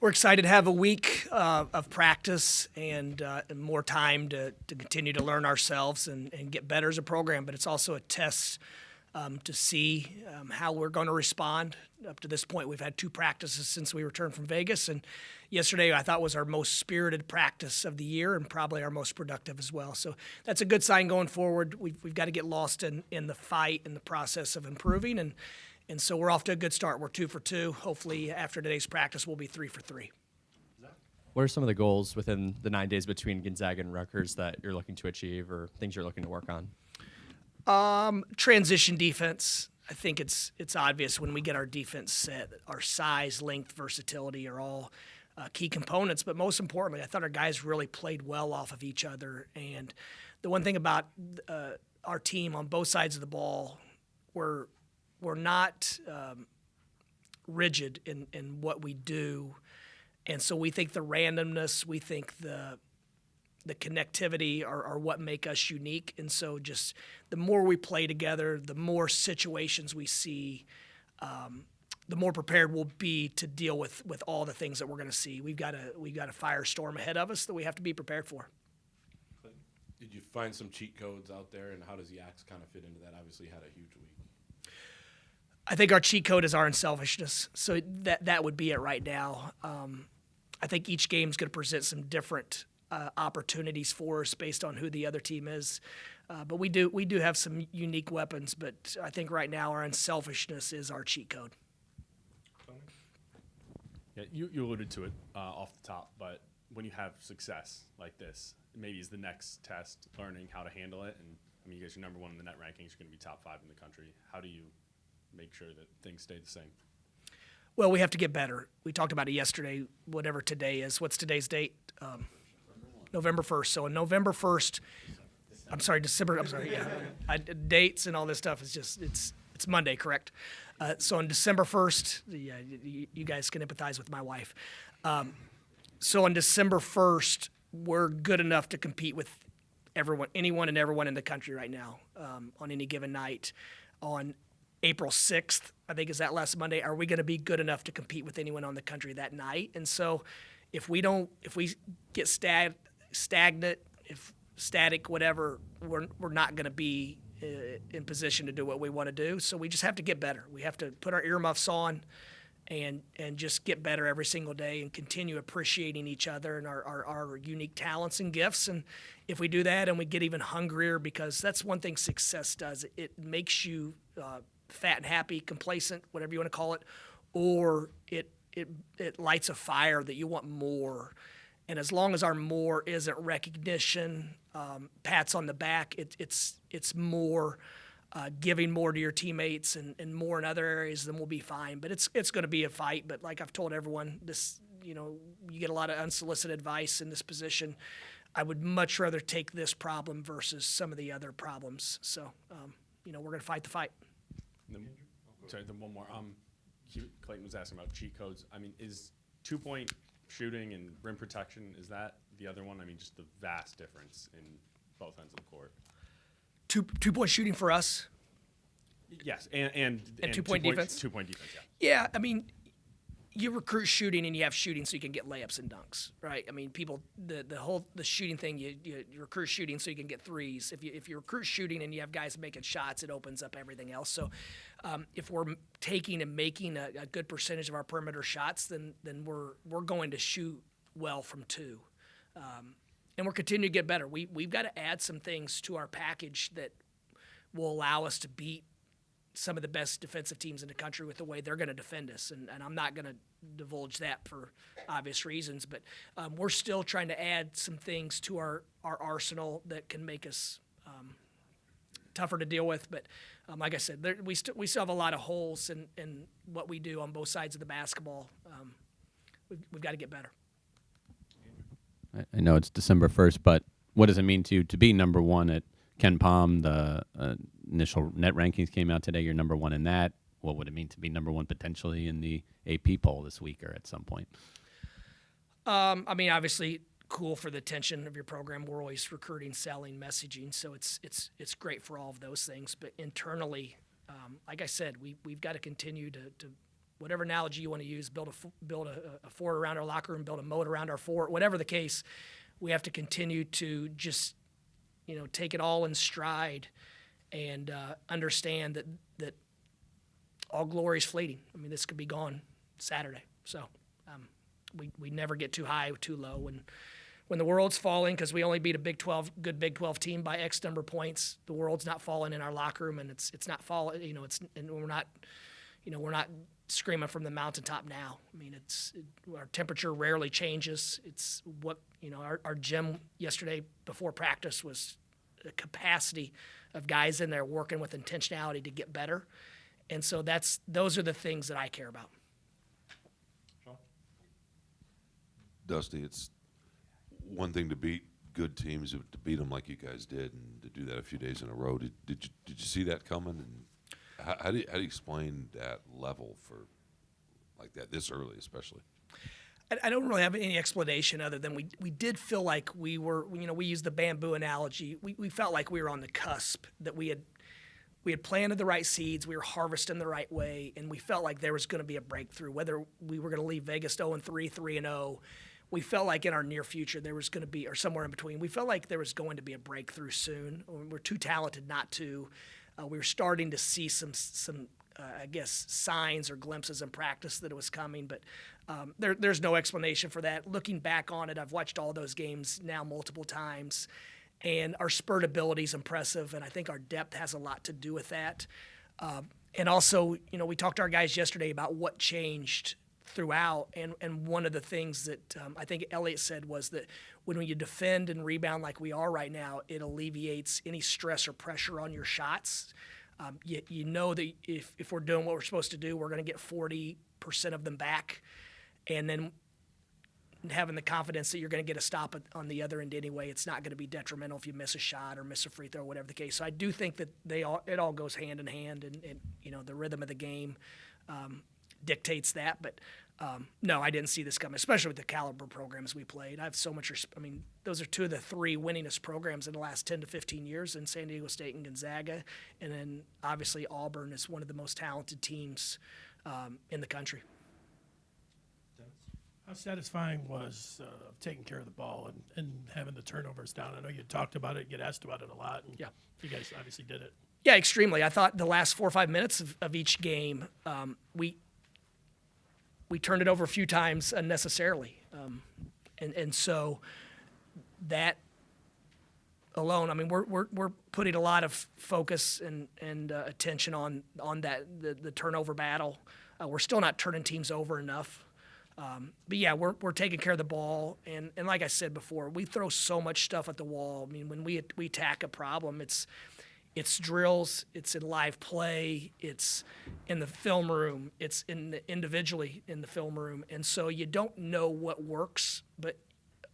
We're excited to have a week of practice and more time to continue to learn ourselves and get better as a program. But it's also a test to see how we're going to respond. Up to this point, we've had 2 practices since we returned from Vegas. And yesterday, I thought, was our most spirited practice of the year and probably our most productive as well. So that's a good sign going forward. We've got to get lost in the fight and the process of improving. And so we're off to a good start. We're 2 for 2. Hopefully, after today's practice, we'll be 3 for 3. What are some of the goals within the 9 days between Gonzaga and Rutgers that you're looking to achieve or things you're looking to work on? Transition defense. I think it's obvious when we get our defense set. Our size, length, versatility are all key components. But most importantly, I thought our guys really played well off of each other. And the one thing about our team on both sides of the ball, we're not rigid in what we do. And so we think the randomness, we think the connectivity are what make us unique. And so just the more we play together, the more situations we see, the more prepared we'll be to deal with all the things that we're going to see. We've got a firestorm ahead of us that we have to be prepared for. Did you find some cheat codes out there, and how does the Axe kind of fit into that? Obviously had a huge week. I think our cheat code is our unselfishness. So that would be it right now. I think each game is going to present some different opportunities for us based on who the other team is. But we do have some unique weapons, but I think right now our unselfishness is our cheat code. Yeah, you alluded to it off the top, but when you have success like this, maybe is the next test learning how to handle it. And I mean, you guys are number 1 in the net rankings. You're going to be top 5 in the country. How do you make sure that things stay the same? Well, we have to get better. We talked about it yesterday, whatever today is. What's today's date? November 1st. So on November 1st, December, yeah. Dates and all this stuff is just, it's Monday, correct? So on December 1st, you guys can empathize with my wife. So on December 1st, we're good enough to compete with anyone and everyone in the country right now on any given night. On April 6th, I think is that last Monday, are we going to be good enough to compete with anyone on the country that night? And so if we get stagnant, if static, whatever, we're not going to be in position to do what we want to do. So we just have to get better. We have to put our earmuffs on and just get better every single day and continue appreciating each other and our unique talents and gifts. And if we do that and we get even hungrier, because that's one thing success does. It makes you fat and happy, complacent, whatever you want to call it, or it lights a fire that you want more. And as long as our more isn't recognition, pats on the back, it's more giving more to your teammates and more in other areas, then we'll be fine. But it's going to be a fight. But like I've told everyone, you get a lot of unsolicited advice in this position. I would much rather take this problem versus some of the other problems. So, we're going to fight the fight. Then one more. Clayton was asking about cheat codes. I mean, is 2-point shooting and rim protection, is that the other one? I mean, just the vast difference in both ends of the court. 2-point shooting for us? Yes, and 2-point defense? 2-point defense, yeah. Yeah, I mean, you recruit shooting and you have shooting so you can get layups and dunks, right? I mean, people, the shooting thing, you recruit shooting so you can get threes. If you recruit shooting and you have guys making shots, it opens up everything else. So if we're taking and making a good percentage of our perimeter shots, then we're going to shoot well from 2. And we're continuing to get better. We've got to add some things to our package that will allow us to beat some of the best defensive teams in the country with the way they're going to defend us. And I'm not going to divulge that for obvious reasons, but we're still trying to add some things to our arsenal that can make us tougher to deal with. But like I said, we still have a lot of holes in what we do on both sides of the basketball. We've got to get better. I know it's December 1st, but what does it mean to you to be number 1 at Ken Palm? The initial net rankings came out today. You're number 1 in that. What would it mean to be number 1 potentially in the AP poll this week or at some point? I mean, obviously, cool for the attention of your program. We're always recruiting, selling, messaging, so it's great for all of those things. But internally, like I said, we've got to continue to whatever analogy you want to use, build a fort around our locker room, build a moat around our fort, whatever the case, we have to continue to just, take it all in stride and understand that all glory is fleeting. I mean, this could be gone Saturday. So we never get too high or too low. And when the world's falling, because we only beat a good Big 12 team by X number of points, the world's not falling in our locker room, and it's not falling. And we're not screaming from the mountaintop now. I mean, our temperature rarely changes. It's what our gym yesterday before practice was a capacity of guys in there working with intentionality to get better, and so those are the things that I care about. Dusty, it's one thing to beat good teams, to beat them like you guys did, and to do that a few days in a row. Did you see that coming? And how do you explain that level for like that this early, especially? I don't really have any explanation other than we did feel like we were, we used the bamboo analogy. We felt like we were on the cusp, that we had planted the right seeds, we were harvesting the right way, and we felt like there was going to be a breakthrough. Whether we were going to leave Vegas 0-3, 3-0, we felt like in our near future there was going to be, or somewhere in between, we felt like there was going to be a breakthrough soon. We're too talented not to. We were starting to see some I guess, signs or glimpses in practice that it was coming, but there's no explanation for that. Looking back on it, I've watched all those games now multiple times, and our spurt ability is impressive, and I think our depth has a lot to do with that. And also, we talked to our guys yesterday about what changed throughout, and one of the things that I think Elliott said was that when you defend and rebound like we are right now, it alleviates any stress or pressure on your shots. You know that if we're doing what we're supposed to do, we're going to get 40% of them back, and then having the confidence that you're going to get a stop on the other end anyway. It's not going to be detrimental if you miss a shot or miss a free throw, whatever the case. So I do think that it all goes hand in hand, and the rhythm of the game dictates that. But no, I didn't see this coming, especially with the caliber programs we played. I have so much those are two of the three winningest programs in the last 10 to 15 years in San Diego State and Gonzaga. And then obviously Auburn is one of the most talented teams in the country. How satisfying was taking care of the ball and having the turnovers down? I know you talked about it, get asked about it a lot, and Yeah. you guys obviously did it. Yeah, extremely. I thought the last 4 or 5 minutes of each game, we turned it over a few times unnecessarily. And so that alone, I mean, we're putting a lot of focus and attention on that, the turnover battle. We're still not turning teams over enough. But yeah, we're taking care of the ball, and like I said before, we throw so much stuff at the wall. I mean, when we attack a problem, it's drills, it's in live play, it's in the film room, it's individually in the film room, and so you don't know what works. But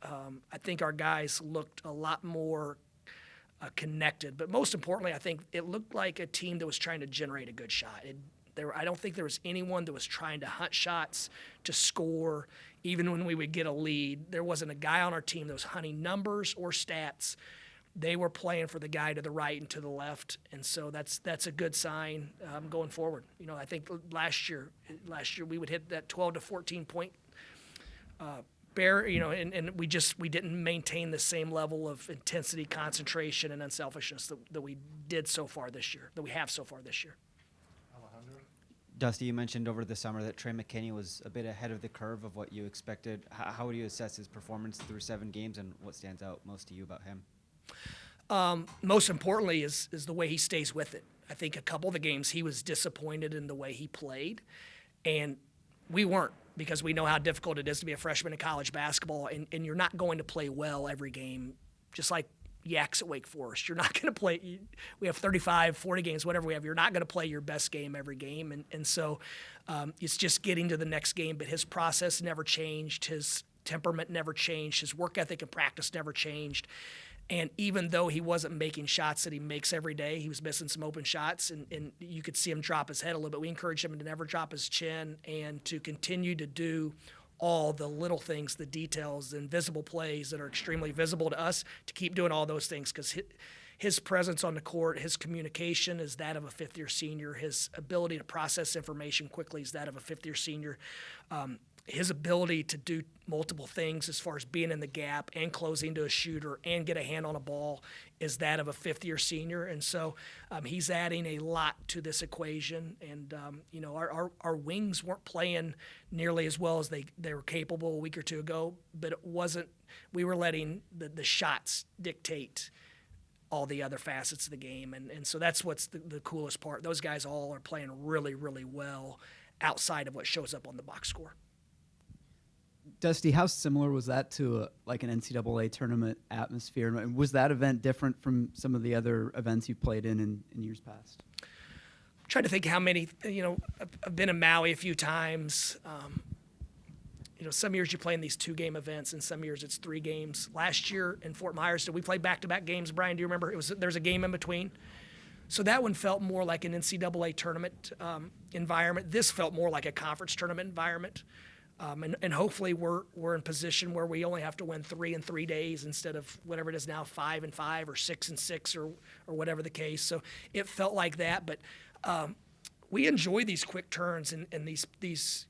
I think our guys looked a lot more connected. But most importantly, I think it looked like a team that was trying to generate a good shot. I don't think there was anyone that was trying to hunt shots to score. Even when we would get a lead, there wasn't a guy on our team that was hunting numbers or stats. They were playing for the guy to the right and to the left, and so that's a good sign going forward. I think last year we would hit that 12 to 14 point and we didn't maintain the same level of intensity, concentration, and unselfishness that we did so far this year, that we have so far this year. Dusty, you mentioned over the summer that Trey McKinney was a bit ahead of the curve of what you expected. How would you assess his performance through 7 games, and what stands out most to you about him? Most importantly is the way he stays with it. I think a couple of the games he was disappointed in the way he played, and we weren't, because we know how difficult it is to be a freshman in college basketball, and you're not going to play well every game, just like Yaks at Wake Forest. You're not going to play – we have 35, 40 games, whatever we have. You're not going to play your best game every game. And so it's just getting to the next game. But his process never changed. His temperament never changed. His work ethic and practice never changed. And even though he wasn't making shots that he makes every day, he was missing some open shots, and you could see him drop his head a little bit. We encouraged him to never drop his chin and to continue to do all the little things, the details, the invisible plays that are extremely visible to us, to keep doing all those things, because his presence on the court, his communication is that of a fifth-year senior. His ability to process information quickly is that of a fifth-year senior. His ability to do multiple things as far as being in the gap and closing to a shooter and get a hand on a ball is that of a fifth-year senior. And so he's adding a lot to this equation. And, our wings weren't playing nearly as well as they were capable a week or two ago, but it wasn't – we were letting the shots dictate all the other facets of the game. And so that's what's the coolest part. Those guys all are playing really, really well outside of what shows up on the box score. Dusty, how similar was that to like an NCAA tournament atmosphere? And was that event different from some of the other events you've played in years past? I'm trying to think how many, I've been in Maui a few times. Some years you play in these 2-game events, and some years it's 3 games. Last year in Fort Myers, did we play back-to-back games, Brian? Do you remember? There was a game in between. So that one felt more like an NCAA tournament environment. This felt more like a conference tournament environment. And hopefully we're in position where we only have to win 3 in 3 days instead of whatever it is now, 5 in 5 or 6 in 6 or whatever the case. So it felt like that, but we enjoy these quick turns and these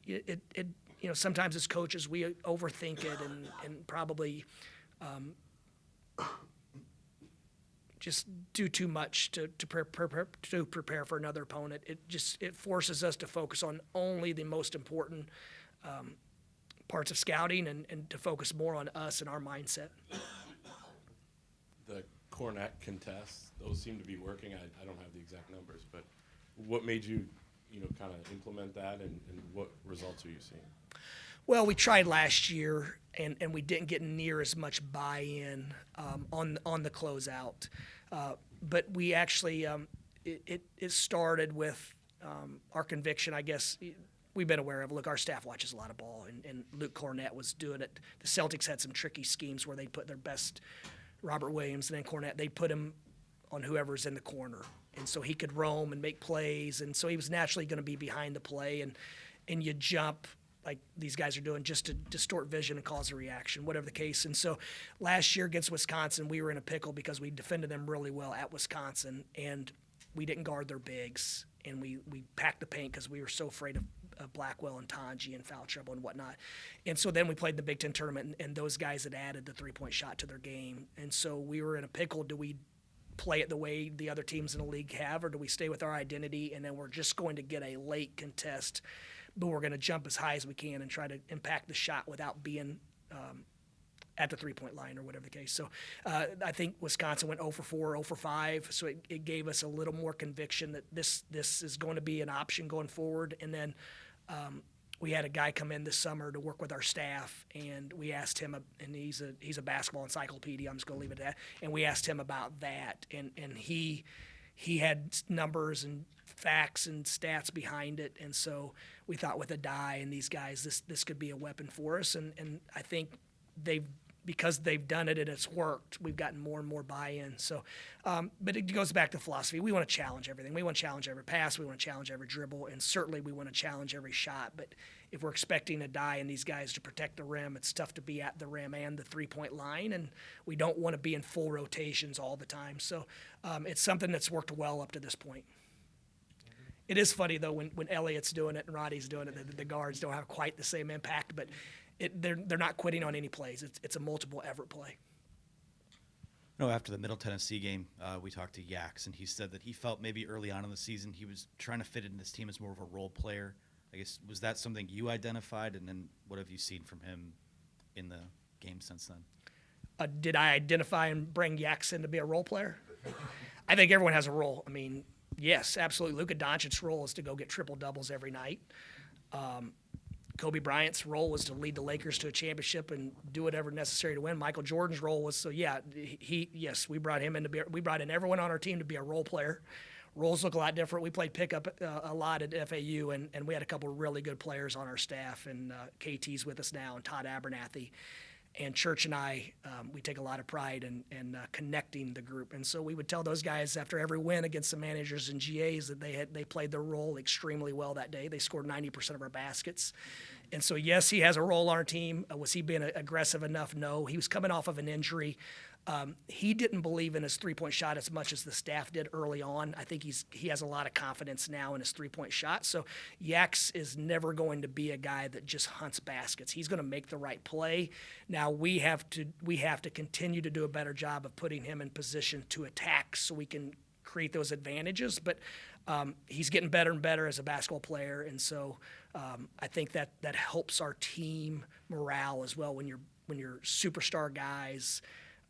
sometimes as coaches we overthink it and probably just do too much to prepare for another opponent. It forces us to focus on only the most important parts of scouting and to focus more on us and our mindset. The Cornet contests, those seem to be working. I don't have the exact numbers, but what made you, kind of implement that and what results are you seeing? Well, we tried last year and we didn't get near as much buy-in on the closeout. But we actually, it started with our conviction, I guess. We've been aware of. Look, our staff watches a lot of ball, and Luke Cornett was doing it. The Celtics had some tricky schemes where they put their best, Robert Williams, and then Cornett, they put him on whoever's in the corner. And so he could roam and make plays, and so he was naturally going to be behind the play, and you jump like these guys are doing just to distort vision and cause a reaction, whatever the case. And so last year against Wisconsin, we were in a pickle because we defended them really well at Wisconsin, and we didn't guard their bigs, and we packed the paint because we were so afraid of Blackwell and Tanji and foul trouble and whatnot. And so then we played the Big Ten tournament, and those guys had added the three-point shot to their game. And so we were in a pickle. Do we play it the way the other teams in the league have, or do we stay with our identity, and then we're just going to get a late contest, but we're going to jump as high as we can and try to impact the shot without being at the three-point line or whatever the case. So I think Wisconsin went 0 for 4, 0 for 5, so it gave us a little more conviction that this is going to be an option going forward. And then we had a guy come in this summer to work with our staff, and we asked him, and he's a basketball encyclopedia, I'm just going to leave it at that, and we asked him about that, and he had numbers and facts and stats behind it, and so we thought with a die and these guys, this could be a weapon for us, and I think because they've done it and it's worked, we've gotten more and more buy-in. So, but it goes back to philosophy. We want to challenge everything. We want to challenge every pass. We want to challenge every dribble, and certainly we want to challenge every shot. But if we're expecting a die and these guys to protect the rim, it's tough to be at the rim and the three-point line, and we don't want to be in full rotations all the time. So it's something that's worked well up to this point. It is funny, though, when Elliott's doing it and Roddy's doing it, the guards don't have quite the same impact, but they're not quitting on any plays. It's a multiple effort play. No, after the Middle Tennessee game, we talked to Yax, and he said that he felt maybe early on in the season he was trying to fit in this team as more of a role player. I guess, was that something you identified, and then what have you seen from him in the game since then? Did I identify and bring Yax in to be a role player? I think everyone has a role. I mean, yes, absolutely. Luka Doncic's role is to go get triple-doubles every night. Kobe Bryant's role was to lead the Lakers to a championship and do whatever necessary to win. Michael Jordan's role was we brought him in we brought in everyone on our team to be a role player. Roles look a lot different. We played pickup a lot at FAU, and we had a couple of really good players on our staff, and KT's with us now, and Todd Abernathy. And Church and I, we take a lot of pride in connecting the group. And so we would tell those guys after every win against the managers and GAs that they played their role extremely well that day. They scored 90% of our baskets. And so, yes, he has a role on our team. Was he being aggressive enough? No. He was coming off of an injury. He didn't believe in his three-point shot as much as the staff did early on. I think he has a lot of confidence now in his three-point shot. So Yax is never going to be a guy that just hunts baskets. He's going to make the right play. Now we have to continue to do a better job of putting him in position to attack so we can create those advantages. But he's getting better and better as a basketball player, and so I think that helps our team morale as well when your superstar guys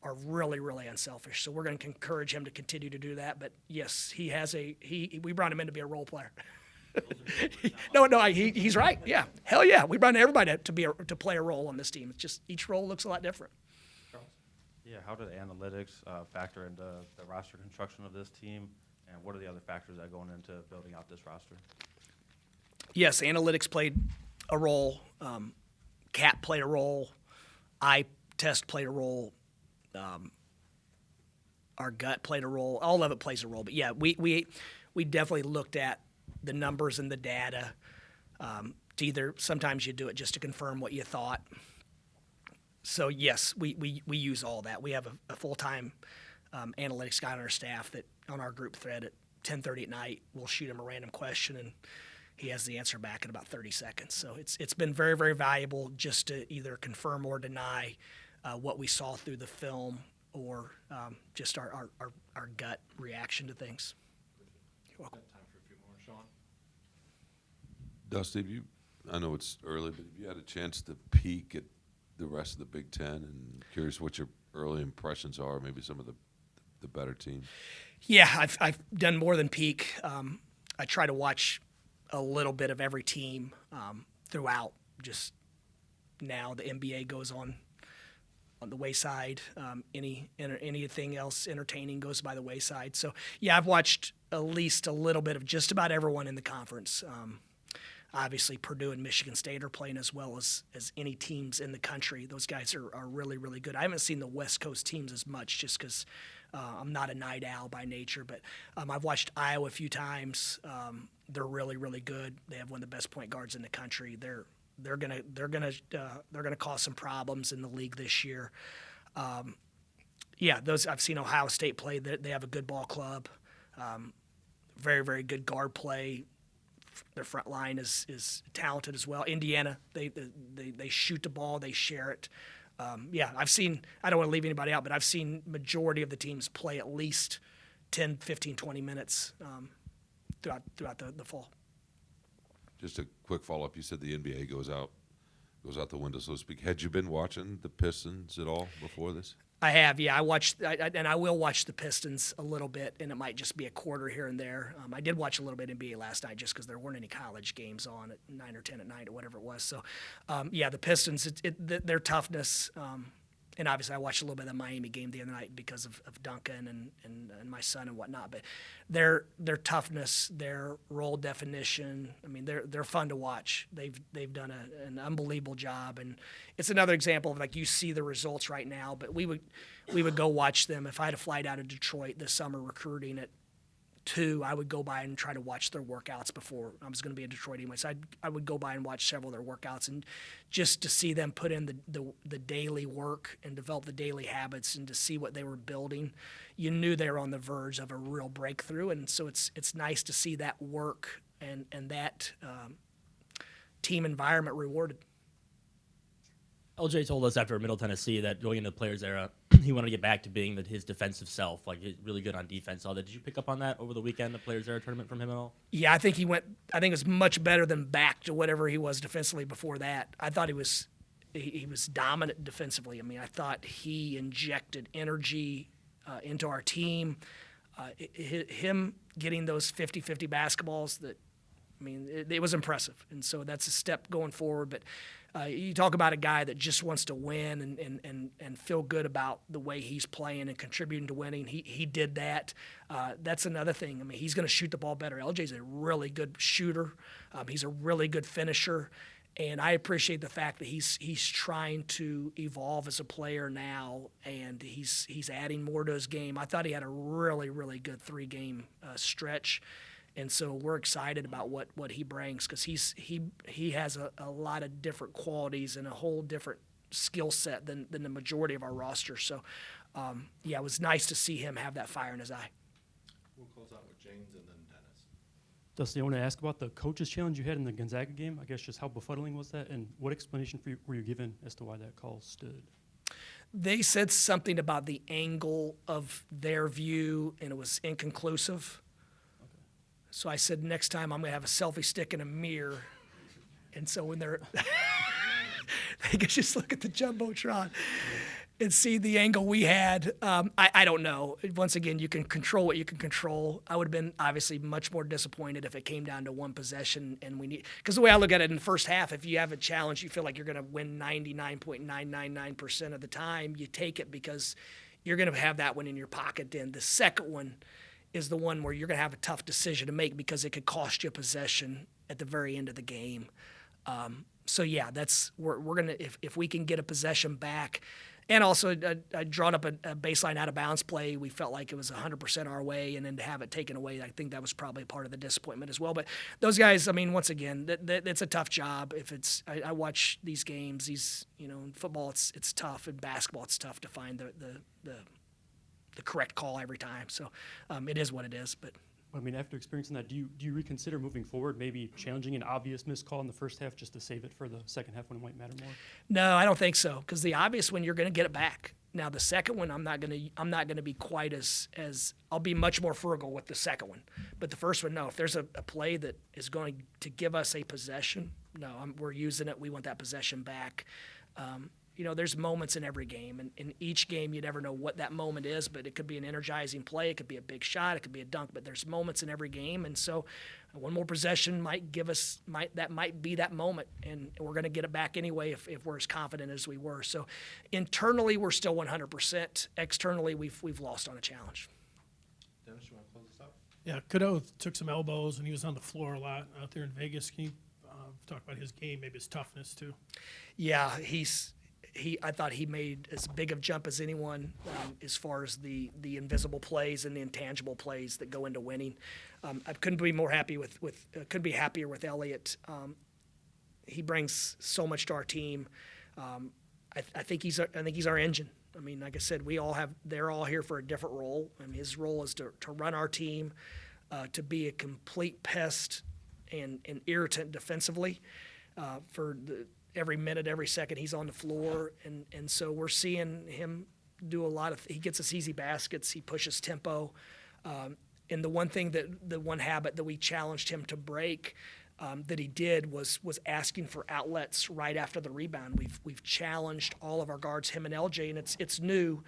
are really, really unselfish. So we're going to encourage him to continue to do that. But yes, we brought him in to be a role player. He's right. Yeah, hell yeah, we brought everybody to play a role on this team. It's just each role looks a lot different. Yeah, how do the analytics factor into the roster construction of this team, and what are the other factors that go into building out this roster? Yes, analytics played a role. CAP played a role. Eye test played a role. Our gut played a role. All of it plays a role. But yeah, we definitely looked at the numbers and the data. To either sometimes you do it just to confirm what you thought. So yes, we use all that. We have a full-time analytics guy on our staff that on our group thread at 10:30 at night we'll shoot him a random question and he has the answer back in about 30 seconds. So it's been very, very valuable just to either confirm or deny what we saw through the film or just our gut reaction to things. You're welcome. Time for a few more, Sean. Dusty, I know it's early, but have you had a chance to peek at the rest of the Big Ten? And curious what your early impressions are, maybe some of the better teams. Yeah, I've done more than peek. I try to watch a little bit of every team throughout. Just now the NBA goes on the wayside. Anything else entertaining goes by the wayside. So yeah, I've watched at least a little bit of just about everyone in the conference. Obviously, Purdue and Michigan State are playing as well as any teams in the country. Those guys are really, really good. I haven't seen the West Coast teams as much just because I'm not a night owl by nature. But I've watched Iowa a few times. They're really, really good. They have one of the best point guards in the country. They're gonna cause some problems in the league this year. Those I've seen Ohio State play. They have a good ball club. Very, very good guard play. Their front line is talented as well. Indiana, they shoot the ball, they share it. I've seen, I don't want to leave anybody out, but I've seen majority of the teams play at least 10, 15, 20 minutes throughout the fall. Just a quick follow-up. You said the NBA goes out the window, so to speak. Had you been watching the Pistons at all before this? I have, yeah. I watched, and I will watch the Pistons a little bit, and it might just be a quarter here and there. I did watch a little bit of NBA last night just because there weren't any college games on at 9 or 10 at night or whatever it was. So, the Pistons, their toughness, and obviously I watched a little bit of the Miami game the other night because of Duncan and my son and whatnot. But their toughness, their role definition, I mean, they're fun to watch. They've done an unbelievable job, and it's another example of like you see the results right now. But we would go watch them if I had a flight out of Detroit this summer recruiting at 2. I would go by and try to watch their workouts before I was going to be in Detroit anyway. So I would go by and watch several of their workouts, and just to see them put in the daily work and develop the daily habits and to see what they were building, you knew they were on the verge of a real breakthrough. And so it's nice to see that work and that team environment rewarded. LJ told us after Middle Tennessee that going into the Players era, he wanted to get back to being his defensive self, like he's really good on defense. All that. Did you pick up on that over the weekend, the Players era tournament from him at all? Yeah, I think it was much better than back to whatever he was defensively before that. I thought he was dominant defensively. I mean, I thought he injected energy into our team. Him getting those 50-50 basketballs it was impressive. And so that's a step going forward. But you talk about a guy that just wants to win and feel good about the way he's playing and contributing to winning. He did that. That's another thing. I mean, he's going to shoot the ball better. LJ's a really good shooter. He's a really good finisher. And I appreciate the fact that he's trying to evolve as a player now, and he's adding more to his game. I thought he had a really, really good 3-game stretch. And so we're excited about what he brings because he has a lot of different qualities and a whole different skill set than the majority of our roster. So yeah, it was nice to see him have that fire in his eye. We'll close out with James and then Dennis. Dusty, I want to ask about the coaches challenge you had in the Gonzaga game. I guess just how befuddling was that, and what explanation were you given as to why that call stood? They said something about the angle of their view, and it was inconclusive. So I said, next time I'm going to have a selfie stick and a mirror. And so when they're, they could just look at the Jumbotron and see the angle we had. I don't know. Once again, you can control what you can control. I would have been obviously much more disappointed if it came down to one possession and we need, because the way I look at it in the first half, if you have a challenge, you feel like you're going to win 99.999% of the time, you take it because you're going to have that one in your pocket. Then the second one is the one where you're going to have a tough decision to make because it could cost you a possession at the very end of the game. So yeah, that's we're gonna if we can get a possession back, and also I drawn up a baseline out of bounds play. We felt like it was 100% our way, and then to have it taken away, I think that was probably part of the disappointment as well. But those guys, I mean, once again, it's a tough job. If it's I watch these games, in football it's tough, in basketball it's tough to find the correct call every time. So it is what it is, but. I mean, after experiencing that, do you reconsider moving forward, maybe challenging an obvious missed call in the first half just to save it for the second half when it might matter more? No, I don't think so, because the obvious one you're going to get it back. Now the second one I'm not going to be quite as I'll be much more frugal with the second one, but the first one, no. If there's a play that is going to give us a possession, no, we're using it. We want that possession back. There's moments in every game, and in each game you never know what that moment is, but it could be an energizing play, it could be a big shot, it could be a dunk, but there's moments in every game, and so one more possession might be that moment, and we're going to get it back anyway if we're as confident as we were. So internally we're still 100%. Externally we've lost on a challenge. Dennis, you want to close this out? Yeah, Cadeau took some elbows, and he was on the floor a lot out there in Vegas. Can you talk about his game, maybe his toughness too? Yeah, I thought he made as big of jump as anyone as far as the invisible plays and the intangible plays that go into winning. I couldn't be more happy couldn't be happier with Elliott. He brings so much to our team. I think he's our engine. I mean, like I said, they're all here for a different role. I mean, his role is to run our team, to be a complete pest and irritant defensively for every minute, every second he's on the floor, and so we're seeing him do a lot of. He gets us easy baskets. He pushes tempo, and the one habit that we challenged him to break, that he did was asking for outlets right after the rebound. We've challenged all of our guards, him and LJ, and it's new.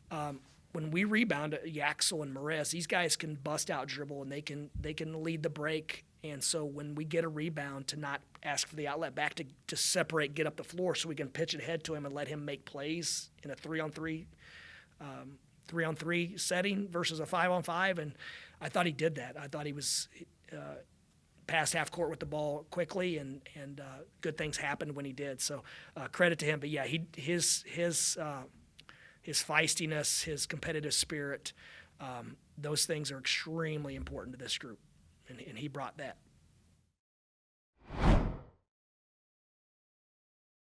When we rebound, Yaxel and Merez, these guys can bust out dribble and they can lead the break. And so when we get a rebound, to not ask for the outlet back, to separate, get up the floor so we can pitch it ahead to him and let him make plays in a 3-on-3 setting versus a 5-on-5. And I thought he did that. I thought he was past half court with the ball quickly, and good things happened when he did. So credit to him. But yeah, his feistiness, his competitive spirit, those things are extremely important to this group. And he brought that.